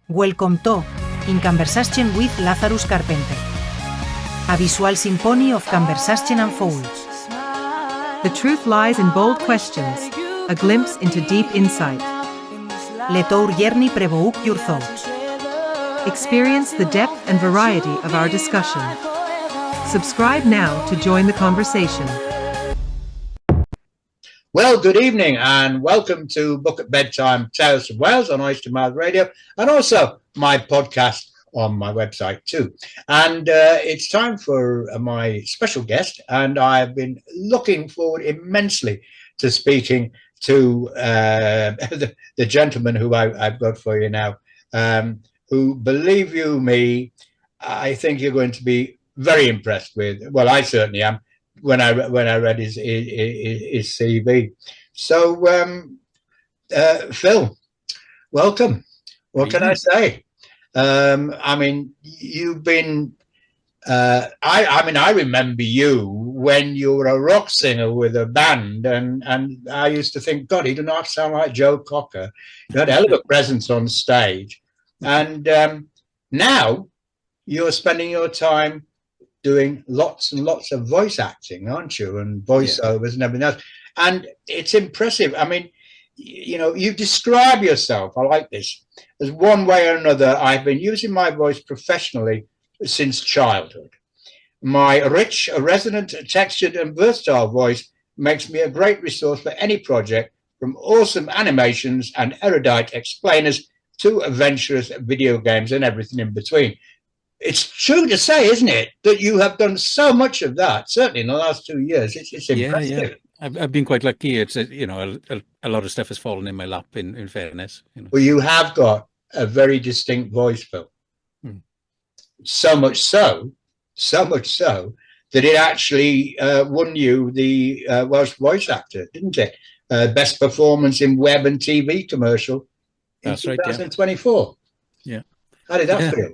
Welcome to In Conversation with Lazarus Carpenter, a visual symphony of conversation unfolds. The truth lies in bold questions, a glimpse into deep insight. Let our journey provoke your thoughts. Experience the depth and variety of our discussion. Subscribe now to join the conversation. Well, good evening and welcome to Book at Bedtime, Tales from Wales on Oyster-Mouth Radio, and also my podcast on my website too. And it's time for my special guest, and I've been looking forward immensely to speaking to the gentleman who I've got for you now, who, believe you me, I think you're going to be very impressed with. Well, I certainly am. When I read his CV. So, Phil, welcome. What can I say? I mean, you've been. I remember you when you were a rock singer with a band, and I used to think, God, he did not sound like Joe Cocker. You had a hell of a presence on stage, and now you're spending your time doing lots and lots of voice acting, aren't you? And voiceovers and everything else. And it's impressive. I mean, you know, you describe yourself, I like this, as one way or another, I've been using my voice professionally since childhood. My rich, resonant, textured and versatile voice makes me a great resource for any project, from awesome animations and erudite explainers to adventurous video games and everything in between. It's true to say, isn't it, that you have done so much of that, certainly in the last 2 years. It's impressive. Yeah. I've been quite lucky. It's, a lot of stuff has fallen in my lap, in fairness. You know. Well, you have got a very distinct voice, Phil. So much so that it actually won you the Welsh Voice Actor, didn't it? Best performance in web and TV commercial in 2024. Yeah. How did that feel?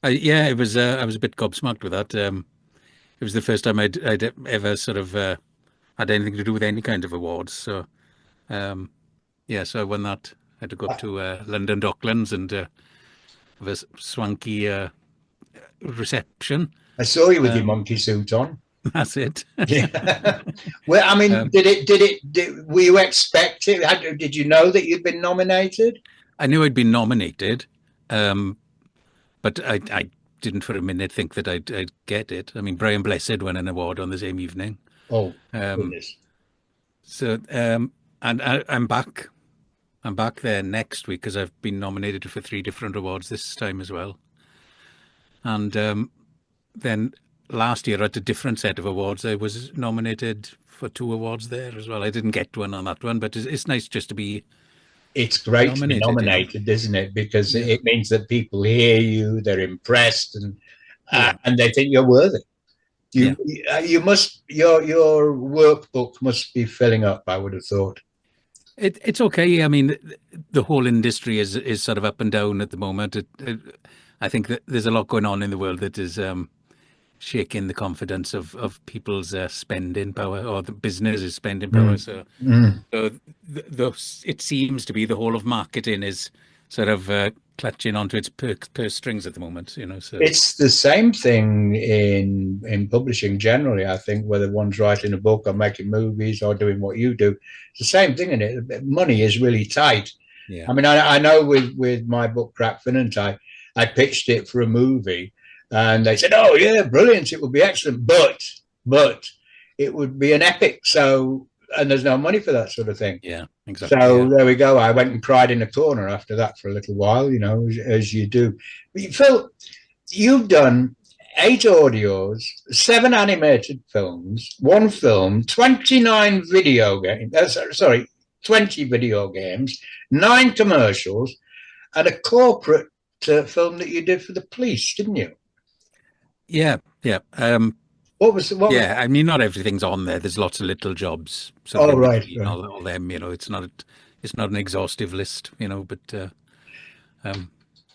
It was. I was a bit gobsmacked with that. It was the first time I'd ever sort of had anything to do with any kind of awards. So, so I won that. I had to go up to London Docklands and have a swanky reception. I saw you with your monkey suit on. That's it. Yeah. Well, I mean, were you expecting? Did you know that you'd been nominated? I knew I'd been nominated. But I didn't for a minute think that I'd get it. I mean, Brian Blessed won an award on the same evening. Oh, goodness. So, and I'm back. I'm back there next week because I've been nominated for 3 different awards this time as well. And then last year at a different set of awards, I was nominated for 2 awards there as well. I didn't get one on that one, but it's nice just to be. It's great to be nominated, isn't it? Because it means that people hear you, they're impressed, and they think you're worthy. You must your workbook must be filling up, I would have thought. It's okay. I mean, the whole industry is sort of up and down at the moment. I think that there's a lot going on in the world that is shaking the confidence of people's spending power, or the business's spending power. So it seems to be the whole of marketing is sort of clutching onto its purse strings at the moment. You know, so it's the same thing in publishing generally. I think whether one's writing a book or making movies or doing what you do, it's the same thing in it. Money is really tight. Yeah. I mean, I know with my book Crack Finant, I pitched it for a movie. And they said, "Oh yeah, brilliant! It would be excellent, but it would be an epic." So, and there's no money for that sort of thing. Yeah, exactly. So there we go. I went and cried in a corner after that for a little while, you know, as you do. But Phil, you've done 8 audios, 7 animated films, 1 film, 29 video games. 20 video games, 9 commercials, and a corporate film that you did for the police, didn't you? Yeah. What was? I mean, not everything's on there. There's lots of little jobs. So right. All them, you know. It's not an exhaustive list, you know. But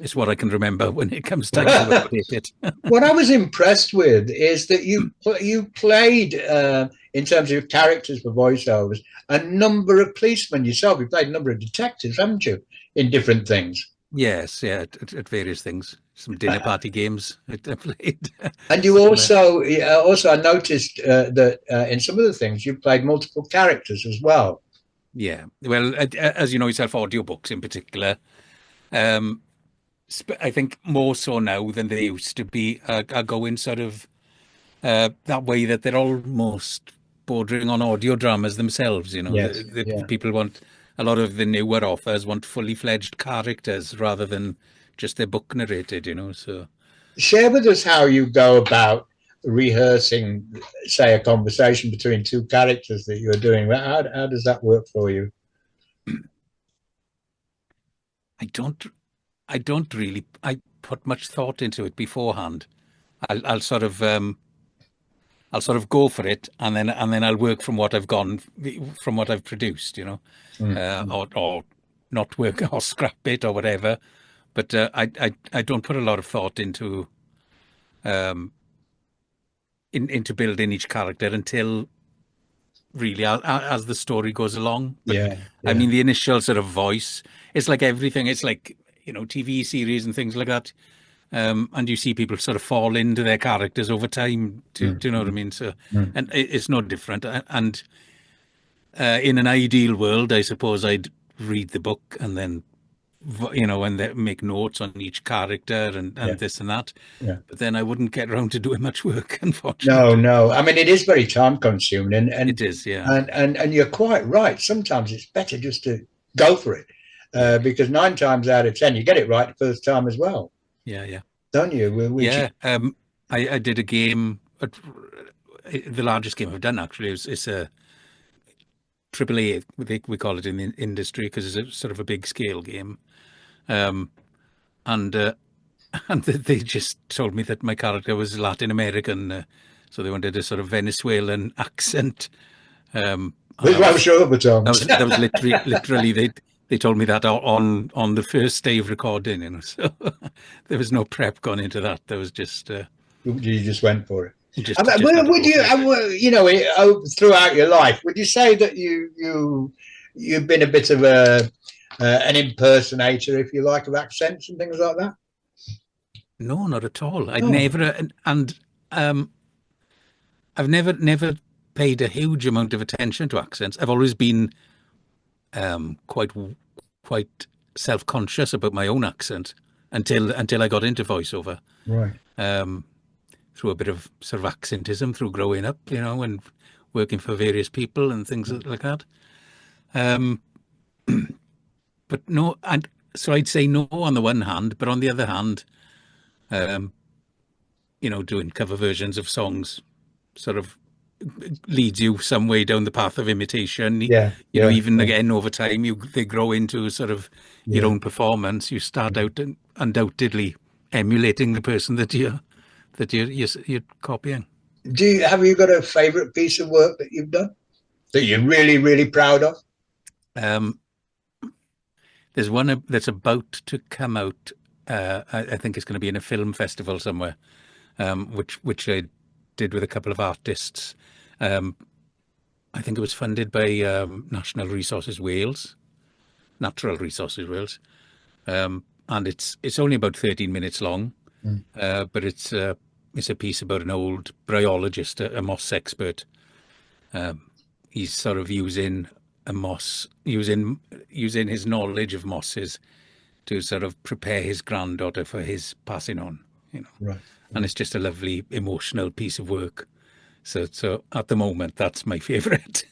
it's what I can remember when it comes time to update it. What I was impressed with is that you played, in terms of characters for voiceovers, a number of policemen yourself. You played a number of detectives, haven't you, in different things? Yes, yeah, at various things. Some dinner party games I played. And you also, I noticed that in some of the things you played multiple characters as well. Yeah, well, as you know yourself, audiobooks in particular. Um, I think more so now than they used to be, are going sort of that way that they're almost bordering on audio dramas themselves. Yes, The people want a lot of the newer authors want fully fledged characters rather than just their book narrated. So share with us how you go about rehearsing, say, a conversation between two characters that you're doing. How does that work for you? I don't really I put much thought into it beforehand. I'll sort of go for it, and then I'll work from what from what I've produced, or not work or scrap it or whatever. But I don't put a lot of thought um, into building each character until really as the story goes along. But I mean, the initial sort of voice, it's like everything. It's like TV series and things like that. And you see people sort of fall into their characters over time. Do you know what I mean? So, and it's no different. And in an ideal world, I suppose I'd read the book and then, and then make notes on each character and this and that. Yeah. But then I wouldn't get around to doing much work, unfortunately. No. I mean, it is very time consuming, and it is, yeah. And you're quite right. Sometimes it's better just to go for it, because 9 times out of 10 you get it right the first time as well. Yeah. Don't you? Yeah. I did a game. The largest game I've done actually it's a AAA. We call it in the industry because it's a sort of a big scale game. And they just told me that my character was Latin American, so they wanted a sort of Venezuelan accent. That was literally they told me that on the first day of recording, so there was no prep gone into that. There was just you just went for it. Would you, throughout your life, would you say that you've been a bit of an impersonator, if you like, of accents and things like that? No, not at all. I'd never, and I've never paid a huge amount of attention to accents. I've always been quite self-conscious about my own accent until I got into voiceover. Right. Through a bit of sort of accentism through growing up, and working for various people and things like that. But no, and so I'd say no on the one hand, but on the other hand, doing cover versions of songs sort of leads you some way down the path of imitation. Even again over time, they grow into sort of your own performance. You start out undoubtedly emulating the person that you're copying. Have you got a favorite piece of work that you've done that you're really, really proud of? There's one that's about to come out. I think it's going to be in a film festival somewhere, which I did with a couple of artists. I think it was funded by Natural Resources Wales, and it's only about 13 minutes long, but it's a piece about an old bryologist, a moss expert. He's sort of using his knowledge of mosses to sort of prepare his granddaughter for his passing on. Right. And it's just a lovely emotional piece of work. So at the moment, that's my favorite.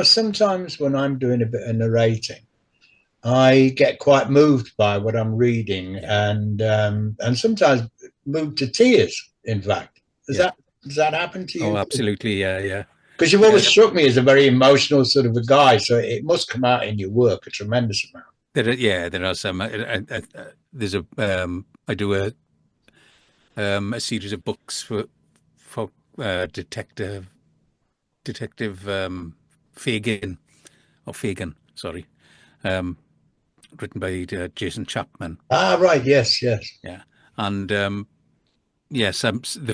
Sometimes when I'm doing a bit of narrating, I get quite moved by what I'm reading, and sometimes moved to tears. In fact, does that happen to you? Oh, absolutely, yeah. Because you've always struck me as a very emotional sort of a guy, so it must come out in your work a tremendous amount. There are some. I do a series of books for Detective Fagan, sorry, written by Jason Chapman. Right, yes. Yeah, and the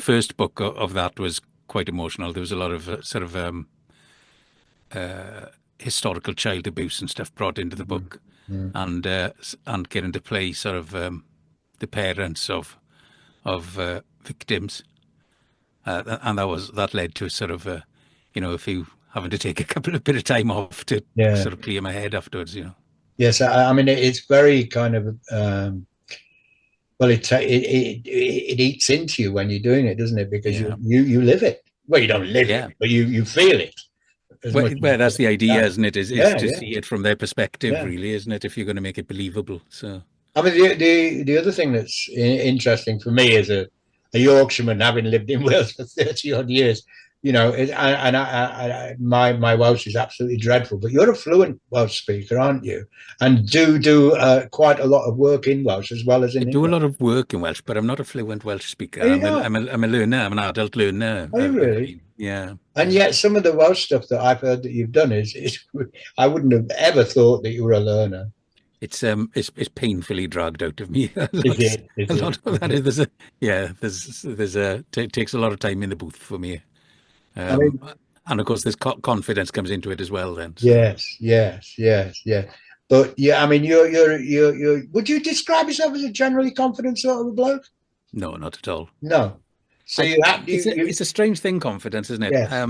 first book of that was quite emotional. There was a lot of sort of historical child abuse and stuff brought into the book. and getting to play sort of the parents of victims, and that led to sort of a few having to take a bit of time off to sort of clear my head afterwards. Yes, I mean it's very kind of well, it eats into you when you're doing it, doesn't it? Because you live it. Well, you don't live it, but you feel it. Well, that's the idea, isn't it? Is to see it from their perspective, really, isn't it? If you're going to make it believable. So, I mean, the other thing that's interesting for me as a Yorkshireman, having lived in Wales for 30 odd years, my Welsh is absolutely dreadful. But you're a fluent Welsh speaker, aren't you? And do quite a lot of work in Welsh as well as in. I do a lot of work in Welsh, but I'm not a fluent Welsh speaker. I'm a learner. I'm an adult learner. Are you really? Yeah. And yet, some of the Welsh stuff that I've heard that you've done is I wouldn't have ever thought that you were a learner. It's painfully dragged out of me. A lot of that is it takes a lot of time in the booth for me. I mean, and of course, there's confidence comes into it as well. Then so. Yes. But yeah, I mean, you're. Would you describe yourself as a generally confident sort of a bloke? No, not at all. No. So it's a strange thing, confidence, isn't it? Yeah.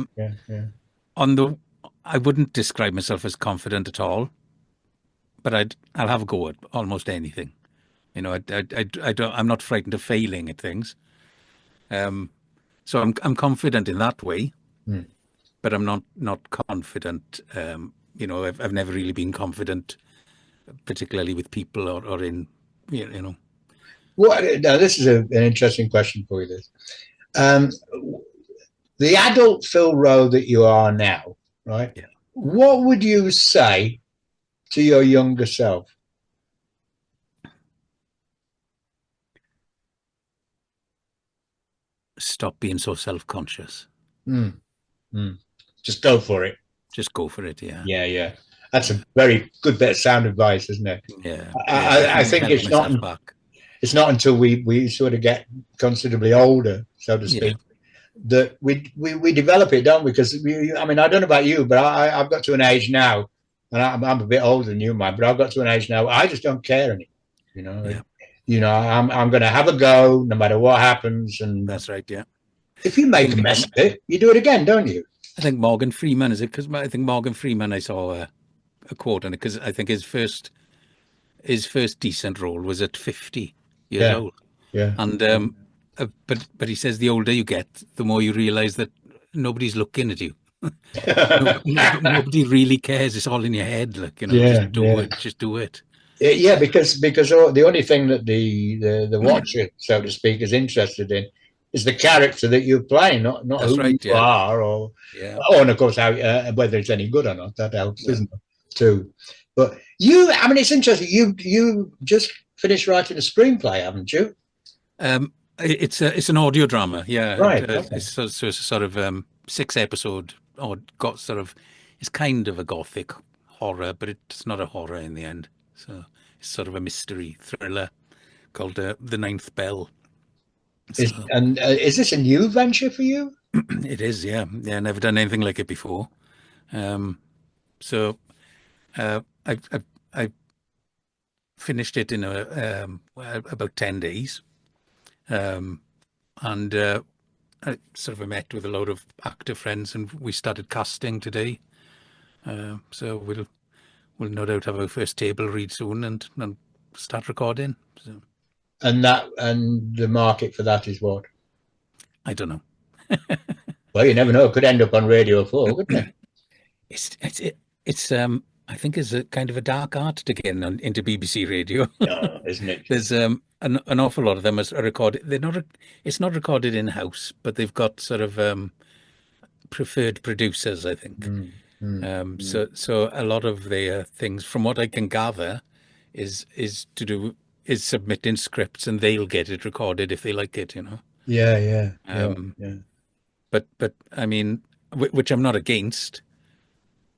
I wouldn't describe myself as confident at all, but I'll have a go at almost anything. I'm not frightened of failing at things. So I'm confident in that way, but I'm not confident. I've never really been confident, particularly with people or in. Well, now this is an interesting question for you. This, the adult Phil Rowe that you are now, right? Yeah. What would you say to your younger self? Stop being so self-conscious. Just go for it. Just go for it. Yeah. Yeah. That's a very good bit of sound advice, isn't it? Yeah. I think it's not. It's not until we sort of get considerably older, so to speak, that we develop it, don't we? Because I mean, I don't know about you, but I've got to an age now, and I'm a bit older than you, man. But I've got to an age now. I just don't care anymore. I'm going to have a go no matter what happens. And that's right. Yeah. If you make a mess of it, you do it again, don't you? I think Morgan Freeman is it because I think Morgan Freeman. I saw a quote on it because I think his first decent role was at 50 years old. Yeah. And but he says the older you get, the more you realise that nobody's looking at you. Nobody really cares. It's all in your head. Just do it. Yeah, because the only thing that the watcher, so to speak, is interested in is the character that you're playing, not who you are, and of course how whether it's any good or not. That helps, isn't it? Too. But I mean, it's interesting. You just finished writing a screenplay, haven't you? It's an audio drama. Yeah, right. It's a sort of 6-episode, or got sort of. It's kind of a gothic horror, but it's not a horror in the end. So it's sort of a mystery thriller called The Ninth Bell. Is this a new venture for you? It is, yeah. Never done anything like it before. So I finished it in about 10 days, and I sort of met with a load of actor friends, and we started casting today. So we'll no doubt have our first table read soon and start recording. So. And the market for that is what? I don't know. Well, you never know. It could end up on Radio 4, couldn't it? It's I think it's a kind of a dark art to get into BBC Radio. No, isn't it? There's an awful lot of them are recorded. It's not recorded in house, but they've got sort of preferred producers, I think. So a lot of their things, from what I can gather, is submitting scripts and they'll get it recorded if they like it, Yeah. But I mean, which I'm not against.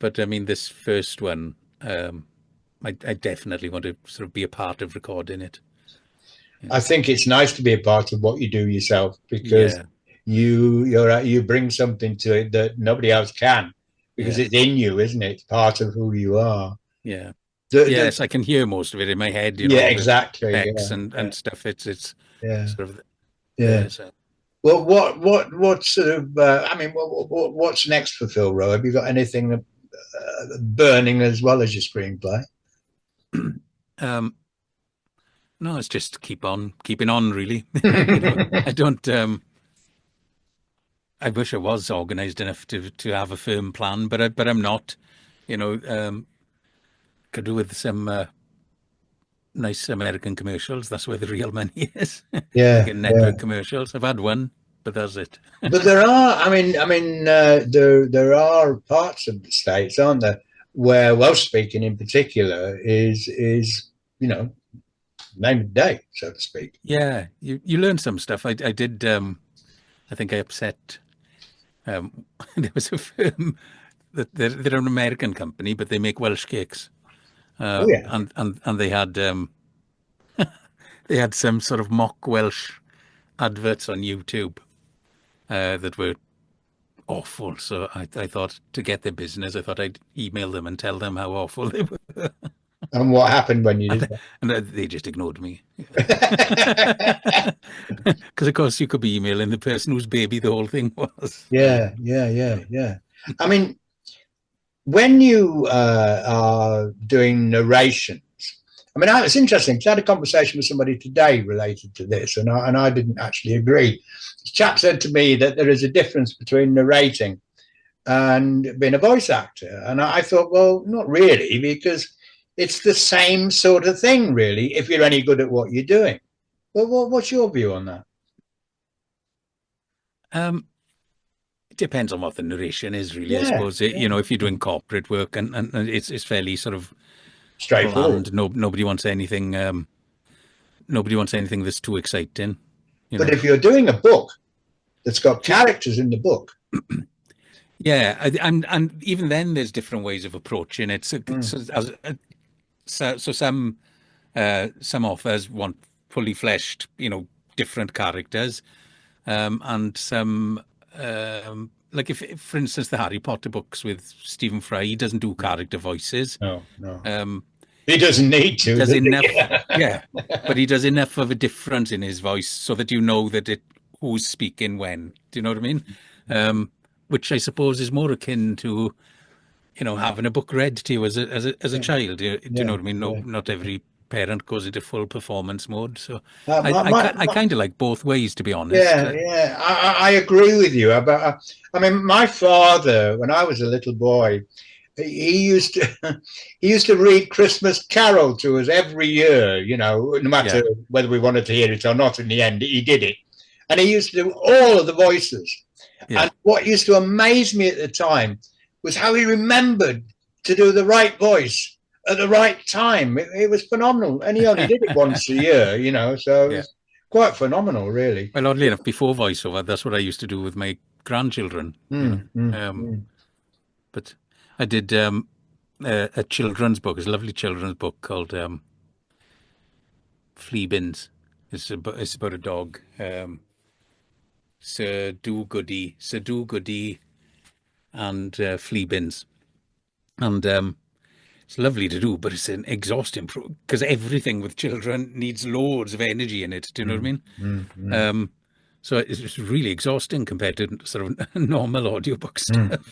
But I mean, this first one, I definitely want to sort of be a part of recording it. I think it's nice to be a part of what you do yourself, because you bring something to it that nobody else can, because it's in you, isn't it? It's part of who you are. Yeah. Yes, I can hear most of it in my head. You know, Yeah, all the exactly. effects Yeah, and stuff. It's yeah, sort of yeah. there. So. Well, what sort of? I mean, what's next for Phil Rowe? Have you got anything burning as well as your screenplay? No, it's just keeping on, really. You know, I don't. I wish I was organised enough to have a firm plan, but I'm not. You know, could do with some nice American commercials. That's where the real money is. Yeah, Like in yeah. network commercials. I've had one, but that's it. But there are, there are parts of the States, aren't there, where Welsh speaking in particular is name of the day, so to speak. Yeah, you learn some stuff. I did. I think I upset. There was a firm that they're an American company, but they make Welsh cakes. Oh yeah. And they had some sort of mock Welsh adverts on YouTube that were awful. So I thought, to get their business, I thought I'd email them and tell them how awful they were. And what happened when you did And they just ignored me. that? Because, of course, you could be emailing the person whose baby the whole thing was. Yeah. I mean, when you are doing narrations, I mean, it's interesting because I had a conversation with somebody today related to this, and I didn't actually agree. This chap said to me that there is a difference between narrating and being a voice actor, and I thought, well, not really, because it's the same sort of thing, really, if you're any good at what you're doing. Well, what's your view on that? It depends on what the narration is, really. I Yeah, suppose you know, if you're doing corporate work and it's fairly sort of straightforward. bland. Nobody wants anything. Nobody wants anything that's too exciting. You But know. if you're doing a book that's got characters in the book, Yeah, and even then, there's different ways of approaching it. So some authors want fully fleshed, you know, different characters, and some like if, for instance, the Harry Potter books with Stephen Fry, he doesn't do character voices. no. Um, He doesn't need to. does Does enough, he? yeah, but he does enough of a difference in his voice so that you know that who's speaking when. Do you know what I mean? Which I suppose is more akin to, you know, having a book read to you as a child. Do you know what I mean? No, not every parent goes into full performance mode. So I kind of like both ways, to be honest. Yeah. I agree with you. I mean, my father, when I was a little boy, he used to he used to read Christmas Carol to us every year. You know, no matter whether we wanted to hear it or not. In the end, he did it, and he used to do all of the voices. Yeah. And what used to amaze me at the time was how he remembered to do the right voice at the right time. It was phenomenal, and he only did it once a year. You know, so it was quite phenomenal, really. Well, oddly enough, before voiceover, that's what I used to do with my grandchildren. But I did a children's book. It's a lovely children's book called Flea Bins. It's about a dog, Sir Do Goody, and Flea Bins. And it's lovely to do, but it's an exhausting because everything with children needs loads of energy in it. Do you know what I mean? So it's really exhausting compared to sort of normal audiobook stuff.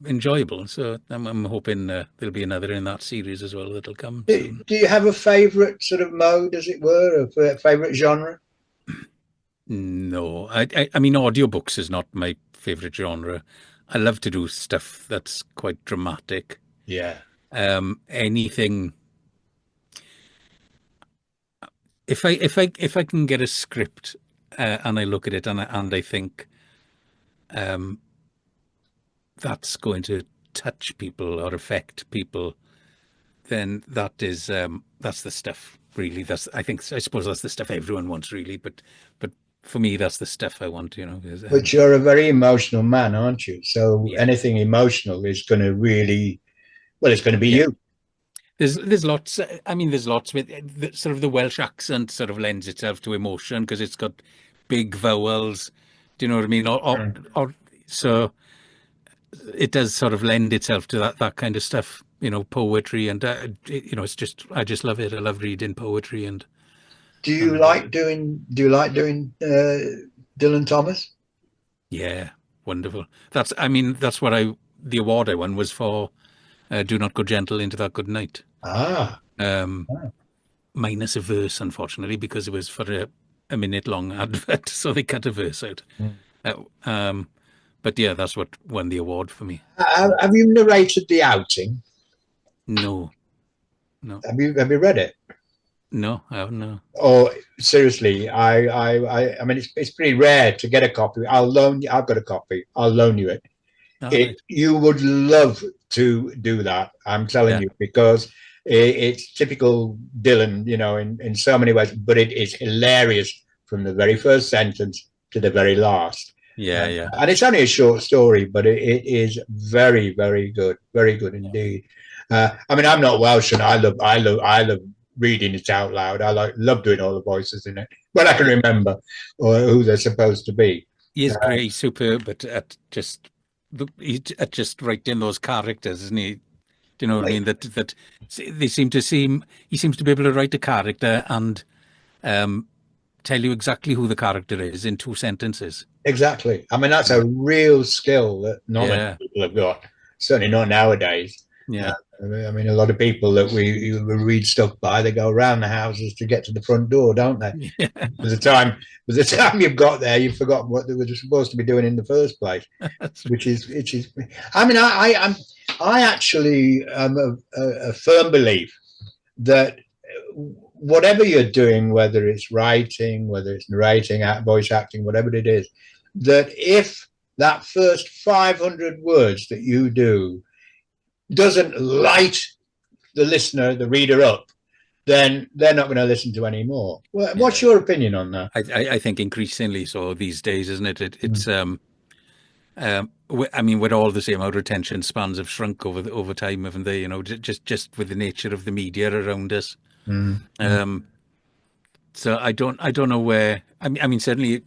Enjoyable. So I'm hoping there'll be another in that series as well that'll come soon. Do you have a favourite sort of mode, as it were, a favourite genre? No, I mean, audiobooks is not my favourite genre. I love to do stuff that's quite dramatic. Yeah. Anything. If I can get a script and I look at it and I think that's going to touch people or affect people, then that's the stuff, really. I suppose that's the stuff everyone wants, really. But for me, that's the stuff I want, you know. But you're a very emotional man, aren't you? So anything emotional is going to really, well, it's going to be you. There's lots. I mean, there's lots with sort of the Welsh accent sort of lends itself to emotion because it's got big vowels. Do you know what I mean? Or so it does sort of lend itself to that kind of stuff. poetry, and it's just, I just love it. I love reading poetry. And Do you like doing Dylan Thomas? Yeah, wonderful. That's what the award I won was for Do Not Go Gentle Into That Good Night. Minus a verse, unfortunately, because it was for a minute-long advert, so they cut a verse out. But yeah, that's what won the award for me. Have you narrated The Outing? No. Have you read it? No, I haven't. No. Oh, seriously, I mean, it's pretty rare to get a copy. I've got a copy. I'll loan you it. Right. You would love to do that. I'm telling you, because it's typical Dylan, in so many ways, but it is hilarious from the very first sentence to the very last. Yeah. And it's only a short story, but it is very, very good indeed. I mean, I'm not Welsh, and I love reading it out loud. I love doing all the voices in it when I can remember or who they're supposed to be. He is great, he's superb, but at just writing those characters, isn't he? Do you know what I mean? That he seems to be able to write a character and tell you exactly who the character is in 2 sentences. Exactly. I mean, that's a real skill that not many people have got. Certainly not nowadays. Yeah. I mean, a lot of people that we read stuff by, they go around the houses to get to the front door, don't they? Yeah. By the time you've got there, you've forgotten what they were supposed to be doing in the first place. which is. I mean, I actually am a firm belief that whatever you're doing, whether it's writing, whether it's narrating, voice acting, whatever it is, that if that first 500 words that you do doesn't light the listener, the reader up, then they're not going to listen to any more. What's your opinion on that? I think increasingly so these days, isn't it? It's I mean, we're all the same. Our attention spans have shrunk over time, haven't they? Just with the nature of the media around us. So I don't know where. I mean, certainly,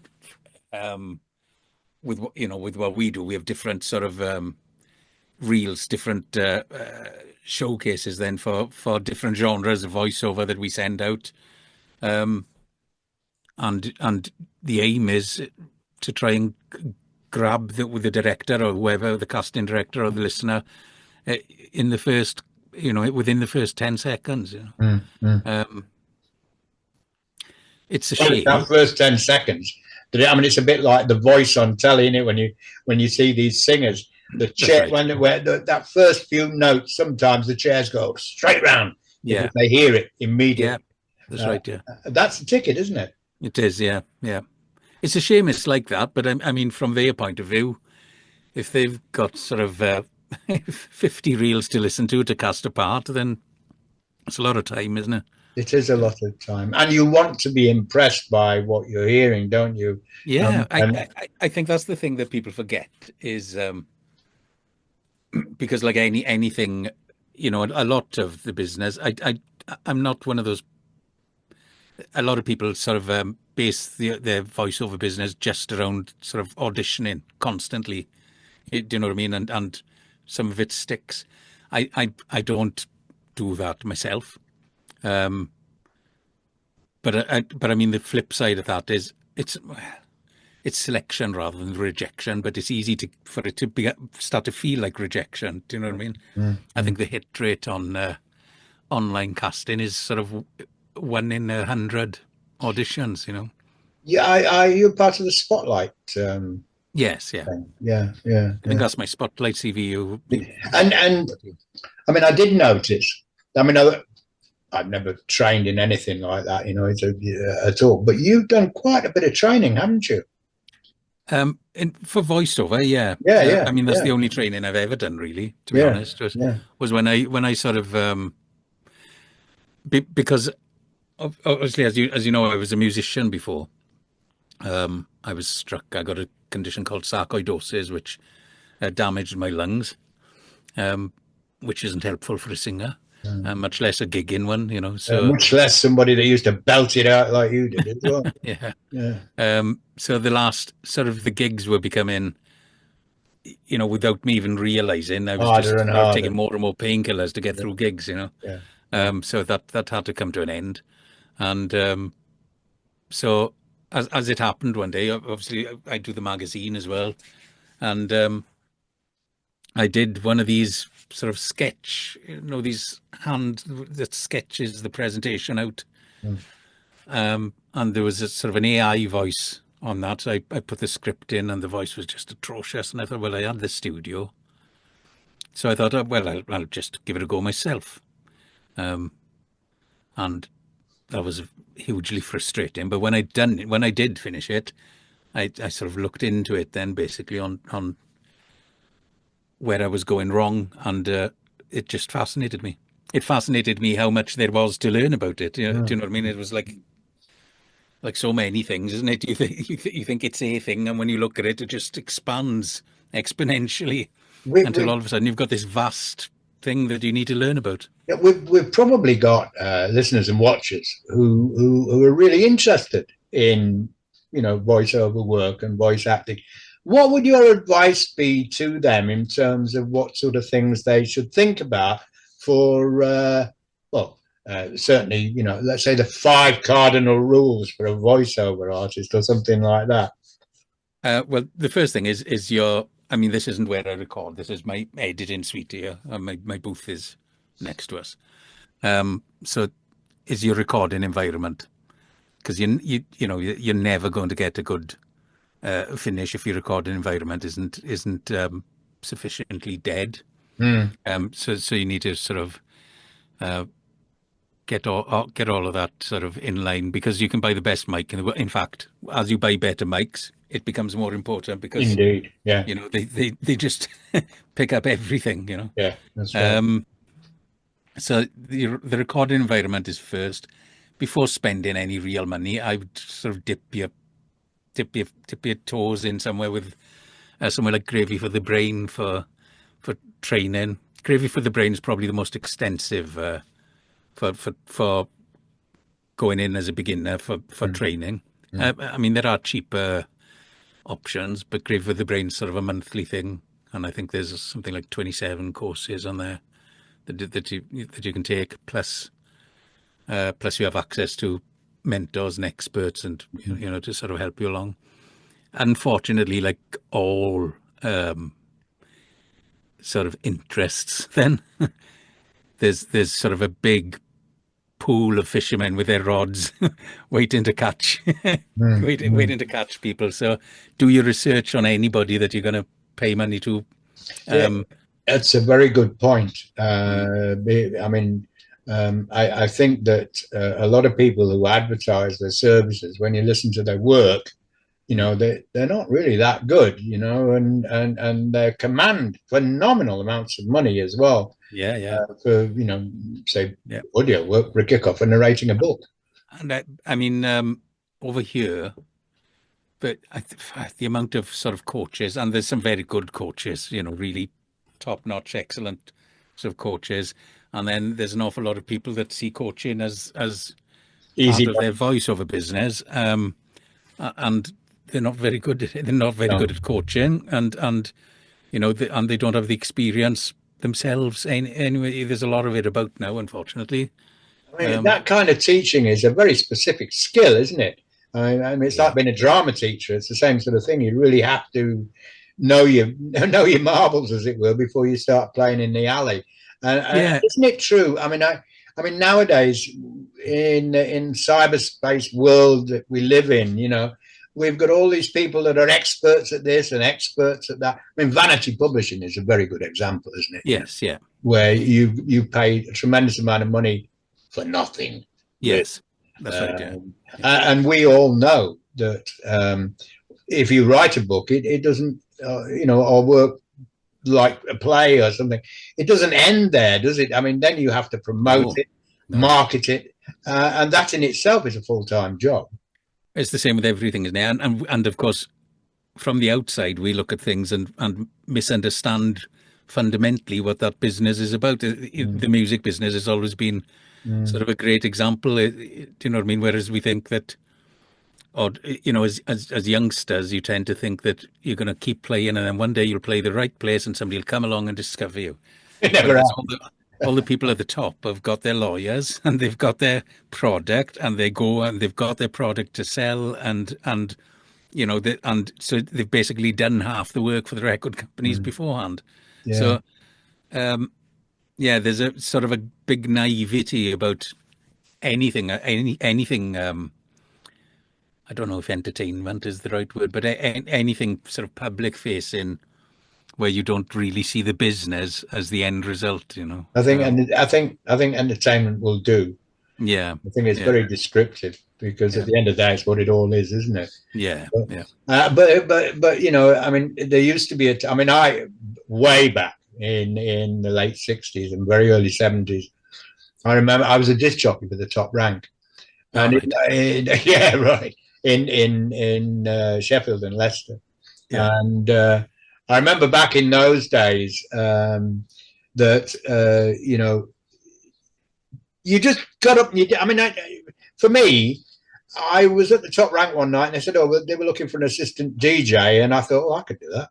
with what we do, we have different sort of reels, different showcases then for different genres of voiceover that we send out, and the aim is to try and grab with the director or whoever, the casting director or the listener, in the first, within the first 10 seconds. It's a shame. That first 10 seconds. I mean, it's a bit like The Voice on telly, isn't it? When you see these singers, the chair, that first few notes, sometimes the chairs go straight round. Yeah, they hear it immediately. Yeah, that's right. Yeah, that's the ticket, isn't it? It is. Yeah. It's a shame it's like that, but I mean, from their point of view, if they've got sort of 50 reels to listen to cast a part, then it's a lot of time, isn't it? It is a lot of time, and you want to be impressed by what you're hearing, don't you? Yeah, I think that's the thing that people forget is because, like anything, a lot of the business, I'm not one of those. A lot of people sort of base their voiceover business just around sort of auditioning constantly. Do you know what I mean? And some of it sticks. I don't do that myself. But I mean, the flip side of that is it's selection rather than rejection. But it's easy for it to start to feel like rejection. Do you know what I mean? Mm-hmm. I think the hit rate on online casting is sort of 1 in 100 auditions. Yeah, you're part of the Spotlight. Yes, yeah. Yeah. I think that's my Spotlight CV. And I mean, I did notice. I mean, I've never trained in anything like that, at all. But you've done quite a bit of training, haven't you? For voiceover, yeah. Yeah. I mean, that's the only training I've ever done, really. To be honest, was when I sort of because obviously, as you know, I was a musician before. I was struck. I got a condition called sarcoidosis, which damaged my lungs, which isn't helpful for a singer. Much less a gigging one, So much less somebody that used to belt it out like you did as well. Yeah. So the last sort of the gigs were becoming you know, without me even realizing, I was Harder just and sort of harder. taking more and more painkillers to get through gigs, you know. Yeah. So that had to come to an end. And so as it happened one day, obviously I do the magazine as well. And I did one of these sort of sketch, you know, these hand that sketches the presentation out. And there was a sort of an AI voice on that. So I put the script in and the voice was just atrocious. And I thought, well, I had the studio. So I thought, oh, well, I'll just give it a go myself. And that was hugely frustrating. But when when I did finish it, I sort of looked into it then basically on where I was going wrong. And it just fascinated me. It fascinated me how much there was to learn about it. You know, do you know what I mean? It was like so many things, isn't it? You think it's a thing, and when you look at it, it just expands exponentially until all of a sudden you've got this vast thing that you need to learn about. Yeah, we've probably got listeners and watchers who are really interested in, you know, voiceover work and voice acting. What would your advice be to them in terms of what sort of things they should think about for, certainly, you know, let's say the 5 cardinal rules for a voiceover artist or something like that? Well, the first thing is I mean, this isn't where I record. This is my editing suite here. My booth is next to us. So is your recording environment, because you know you're never going to get a good finish if your recording environment isn't sufficiently dead. So you need to sort of get all of that sort of in line, because you can buy the best mic. In fact, as you buy better mics, it becomes more important, because Indeed, yeah, you know they just pick up everything, you know. Yeah, that's right. So the recording environment is first. Before spending any real money, I would sort of dip your toes in somewhere with somewhere like Gravy for the Brain for training. Gravy for the Brain is probably the most extensive for going in as a beginner for training. I mean, there are cheaper options, but Gravy for the Brain is sort of a monthly thing, and I think there's something like 27 courses on there that you can take, plus you have access to mentors and experts, and you know, to sort of help you along. Unfortunately, like all sort of interests, then there's sort of a big pool of fishermen with their rods waiting to catch waiting to catch people. So do your research on anybody that you're going to pay money to. That's a very good point. I mean, I think that a lot of people who advertise their services, when you listen to their work, you know, they're not really that good, you know, and they command phenomenal amounts of money as well. For, you know, say, audio work, Rick Kickoff, and narrating a book. And I mean, over here, but the amount of sort of coaches, and there's some very good coaches, you know, really top-notch, excellent sort of coaches, and then there's an awful lot of people that see coaching as easy part of their voiceover business, and they're not very good. They're not very good at coaching, and you know, and they don't have the experience themselves. Anyway, there's a lot of it about now, unfortunately. I mean, that kind of teaching is a very specific skill, isn't it? I mean, it's like being a drama teacher. It's the same sort of thing. You really have to know your marbles, as it were, before you start playing in the alley. And isn't it true? I mean, nowadays in cyberspace world that we live in, you know, we've got all these people that are experts at this and experts at that. I mean, Vanity Publishing is a very good example, isn't it? Yes, yeah. Where you pay a tremendous amount of money for nothing. Yes, that's right. Yeah. And we all know that if you write a book, it doesn't, you know, or work like a play or something, it doesn't end there, does it? I mean, then you have to promote it, market it, and that in itself is a full-time job. It's the same with everything, isn't it? And of course, from the outside, we look at things and misunderstand fundamentally what that business is about. The music business has always been sort of a great example. Do you know what I mean? Whereas we think that or as youngsters, you tend to think that you're going to keep playing, and then one day you'll play the right place, and somebody will come along and discover you. It never Whereas happened. all the people at the top have got their lawyers and they've got their product, and they go and they've got their product to sell, and so they've basically done half the work for the record companies beforehand. Yeah. So there's a sort of a big naivety about anything. I don't know if entertainment is the right word, but anything sort of public facing, where you don't really see the business as the end result. I think entertainment will do. Yeah, I think it's very descriptive, because at the end of the day, it's what it all is, isn't it? Yeah, but I mean, there used to be I way back in the late 60s and very early 70s, I remember I was a disc jockey for the Top Rank, and in Sheffield and Leicester, and I remember back in those days that you just got up and for me, I was at the Top Rank one night and they said, they were looking for an assistant DJ, and I thought, I could do that.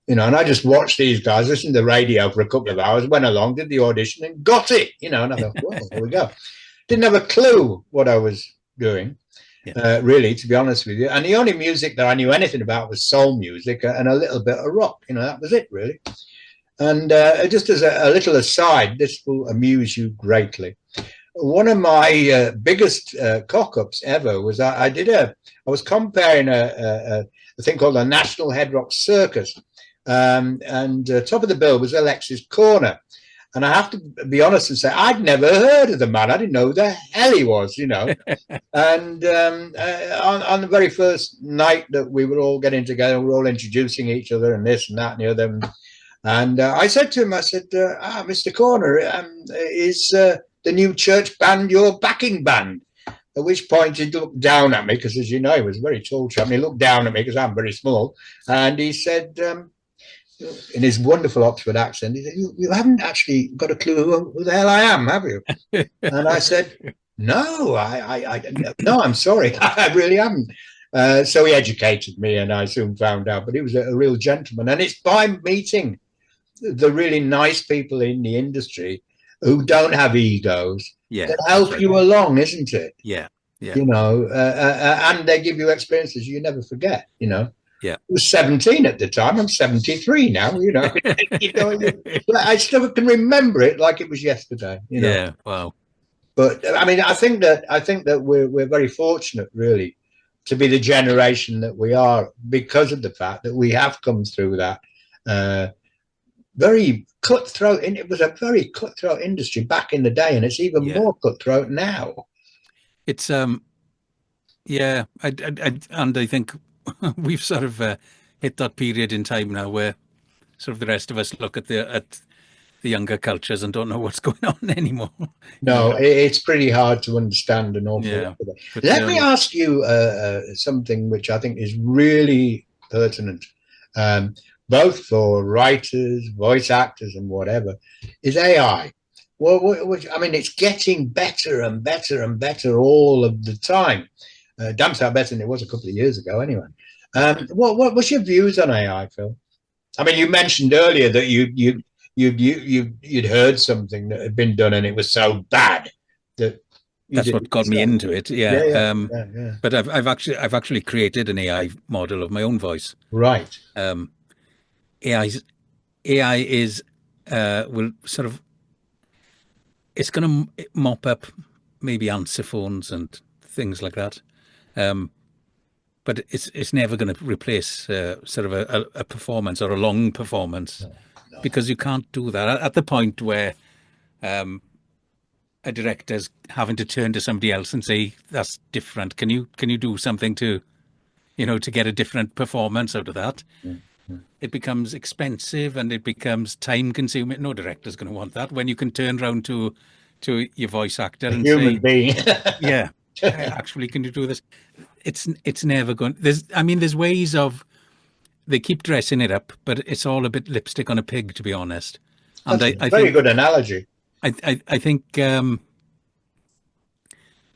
And I just watched these guys, listened to the radio for a couple of hours, went along, did the audition and got it, and I thought, well, there we go. Didn't have a clue what I was doing, really, to be honest with you. And the only music that I knew anything about was soul music and a little bit of rock. That was it, really. And just as a little aside, this will amuse you greatly. One of my biggest cock-ups ever was I was comparing a thing called the National Head Rock Circus, and top of the bill was Alexis Corner. And I have to be honest and say, I'd never heard of the man. I didn't know who the hell he was, And on the very first night that we were all getting together, we were all introducing each other and this and that and the other. And I said to him, Mr. Corner, is the new church band your backing band? At which point he looked down at me, because as you know, he was a very tall chap, and he looked down at me because I'm very small. And he said, in his wonderful Oxford accent, he said, you haven't actually got a clue who the hell I am, have you? And I said, no, no, I'm sorry, I really haven't. So he educated me, and I soon found out. But he was a real gentleman. And it's by meeting the really nice people in the industry who don't have egos that help you along, isn't it? Yeah. And they give you experiences you never forget, I was 17 at the time. I'm 73 now, I still can remember it like it was yesterday, Yeah, wow. But I think that we're very fortunate, really, to be the generation that we are, because of the fact that we have come through that very cutthroat. It was a very cutthroat industry back in the day, and it's even more cutthroat now. It's and I think we've sort of hit that period in time now where sort of the rest of us look at the younger cultures and don't know what's going on anymore. No, it's pretty hard to understand an awful lot of it. Let me ask you something which I think is really pertinent, both for writers, voice actors, and whatever, is AI. Well, it's getting better and better and better all of the time. Damn sight better than it was a couple of years ago, anyway. What's your views on AI, Phil? You mentioned earlier that you'd heard something that had been done and it was so bad that that's what got me into it. But I've actually created an AI model of my own voice. Right. AI is will sort of, it's going to mop up maybe answer phones and things like that. But it's never going to replace sort of a performance or a long performance, because you can't do that at the point where a director's having to turn to somebody else and say, that's different. Can you do something to get a different performance out of that? Mm-hmm. It becomes expensive and it becomes time consuming. No director's going to want that, when you can turn around to your voice actor and human being. Yeah. Actually, can you do this? It's never going. There's ways of, they keep dressing it up, but it's all a bit lipstick on a pig, to be honest. And That's a very good analogy. I think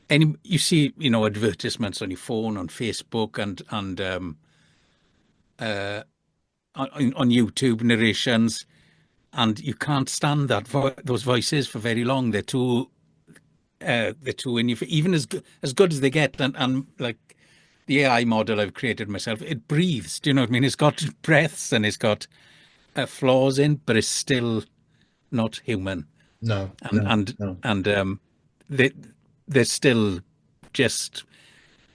you see, advertisements on your phone, on Facebook, and on YouTube, narrations, and you can't stand those voices for very long. They're too in you. Even as good as they get, and like the AI model I've created myself, it breathes. Do you know what I mean? It's got breaths and it's got flaws in, but it's still not human. No, and they're still just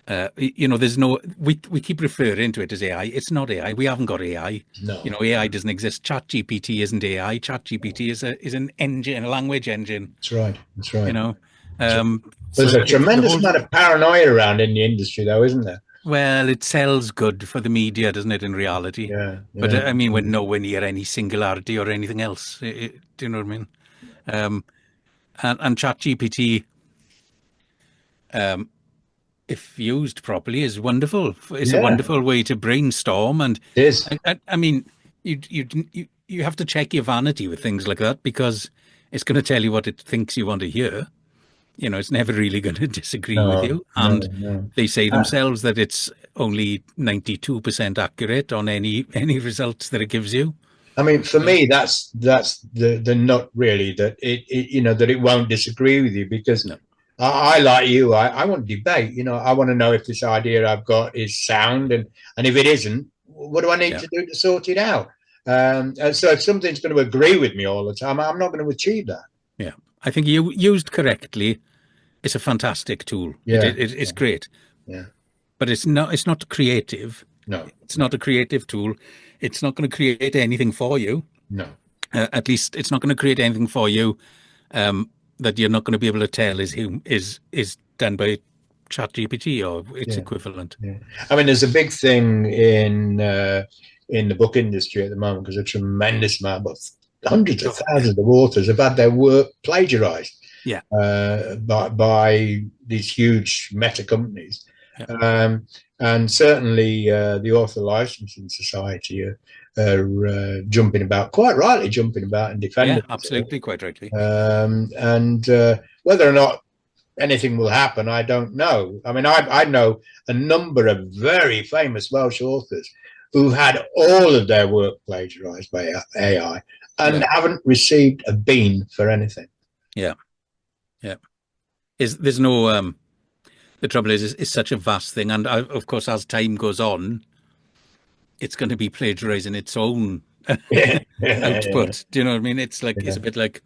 there's no, we keep referring to it as AI. It's not AI. We haven't got AI. No. AI doesn't exist. ChatGPT isn't AI. ChatGPT is an engine, a language engine. That's right. So there's a tremendous amount of paranoia around in the industry, though, isn't there? Well, it sells good for the media, doesn't it, in reality? Yeah. But I mean, we're nowhere near any singularity or anything else. Do you know what I mean? And ChatGPT, if used properly, is wonderful. It's a wonderful way to brainstorm, and it is. I mean, you have to check your vanity with things like that, because it's going to tell you what it thinks you want to hear. It's never really going to disagree with you. And they say themselves that it's only 92% accurate on any results that it gives you. I mean, for me, that's the nut, really, that that it won't disagree with you, because I like you, I want debate. I want to know if this idea I've got is sound, and if it isn't, what do I need to do to sort it out? So if something's going to agree with me all the time, I'm not going to achieve that. Yeah, I think used correctly, it's a fantastic tool. It's great. Yeah, but it's not creative. No, it's not a creative tool. It's not going to create anything for you. No, at least it's not going to create anything for you that you're not going to be able to tell is done by ChatGPT or its equivalent. Yeah. I mean, there's a big thing in the book industry at the moment, because a tremendous amount of hundreds of thousands of authors have had their work plagiarized by these huge meta companies. And certainly the Author Licensing Society are jumping about, quite rightly jumping about and defending. Yeah, absolutely, quite rightly. And whether or not anything will happen, I don't know. I mean, I know a number of very famous Welsh authors who had all of their work plagiarized by AI and haven't received a bean for anything. Yeah. There's no the trouble is it's such a vast thing, and of course, as time goes on, it's going to be plagiarizing its own output. Do you know what I mean? It's like it's a bit like,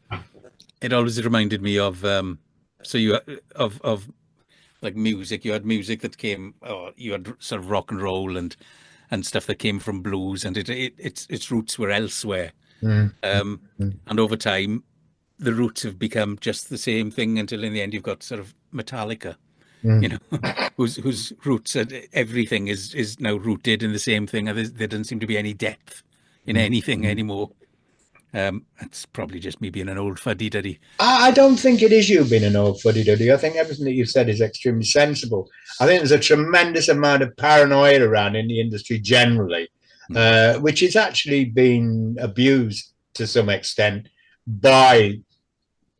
it always reminded me of of like music. You had music that came, you had sort of rock and roll and stuff that came from blues, and its roots were elsewhere. And over time, the roots have become just the same thing, until in the end you've got sort of Metallica, whose roots, everything is now rooted in the same thing. And there doesn't seem to be any depth in anything anymore. It's probably just me being an old fuddy-duddy. I don't think it is you being an old fuddy-duddy. I think everything that you've said is extremely sensible. I think there's a tremendous amount of paranoia around in the industry generally, which is actually being abused to some extent by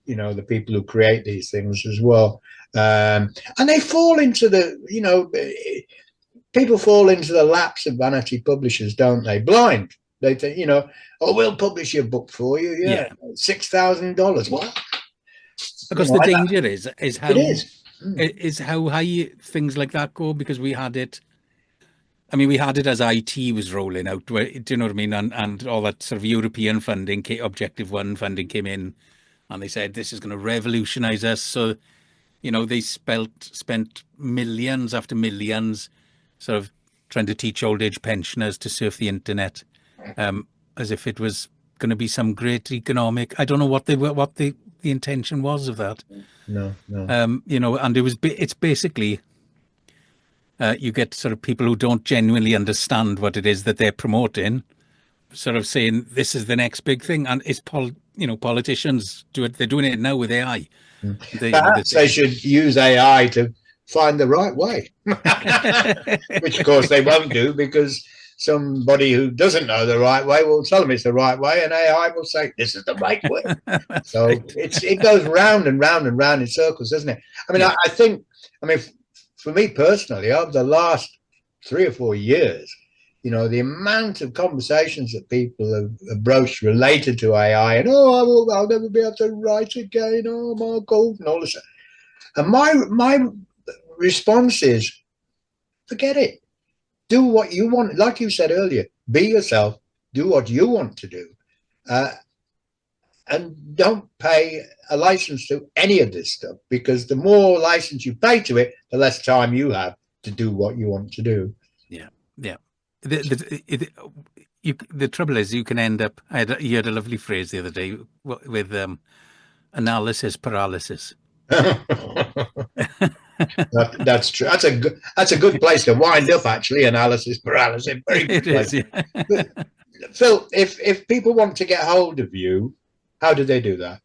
the people who create these things as well. And they fall into people fall into the laps of vanity publishers, don't they? Blind. They think, we'll publish your book for you. Yeah. $6,000. What? Because the danger is how is how high things like that go, because we had it. I mean, we had it as IT was rolling out. Do you know what I mean? And all that sort of European funding, Objective One funding came in, and they said this is going to revolutionize us. So, they spent millions after millions, sort of trying to teach old age pensioners to surf the internet, as if it was going to be some great economic. I don't know what the intention was of that. No. And it's basically. You get sort of people who don't genuinely understand what it is that they're promoting, sort of saying this is the next big thing, and it's politicians do it. They're doing it now with AI. Perhaps they should use AI to find the right way, which of course they won't do, because somebody who doesn't know the right way will tell them it's the right way, and AI will say this is the right way. So it goes round and round and round in circles, doesn't it? I mean, I think I mean, for me personally, over the last 3 or 4 years, the amount of conversations that people have broached related to AI and, I'll never be able to write again, my God, and all this. And my response is, forget it. Do what you want. Like you said earlier, be yourself, do what you want to do. And don't pay a license to any of this stuff, because the more license you pay to it, the less time you have to do what you want to do. Yeah. The trouble is, you can end up. You had a lovely phrase the other day with analysis paralysis. That's true. That's a good place to wind up. Actually, analysis paralysis. Very good place. Is, yeah. Phil, if people want to get hold of you, how do they do that?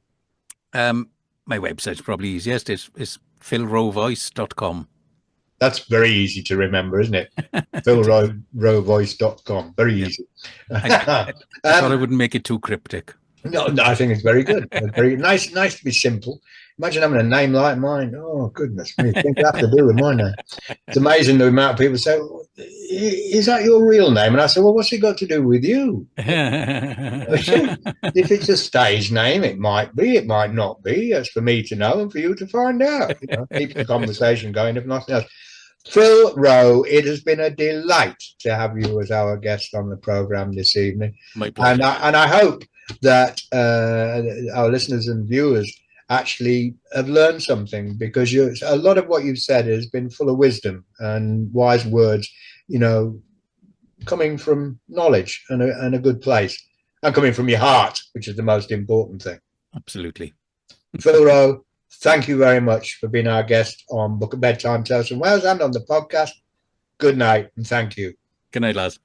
My website's probably easiest. It's philrowevoice.com. That's very easy to remember, isn't it? philrowevoice.com. Very easy. I thought I wouldn't make it too cryptic. No, I think it's very good. Very nice to be simple. Imagine having a name like mine. Oh, goodness me. I think I have to do with my name. It's amazing the amount of people say, is that your real name? And I say, well, what's it got to do with you? If it's a stage name, it might be, it might not be. It's for me to know and for you to find out. Keep the conversation going, if nothing else. Phil Rowe, it has been a delight to have you as our guest on the program this evening. My pleasure. And I hope that our listeners and viewers actually have learned something, because a lot of what you've said has been full of wisdom and wise words, coming from knowledge and a good place, and coming from your heart, which is the most important thing. Absolutely. Phil Rowe, thank you very much for being our guest on Book of Bedtime Tales from Wales and on the podcast. Good night, and thank you. Good night, lads.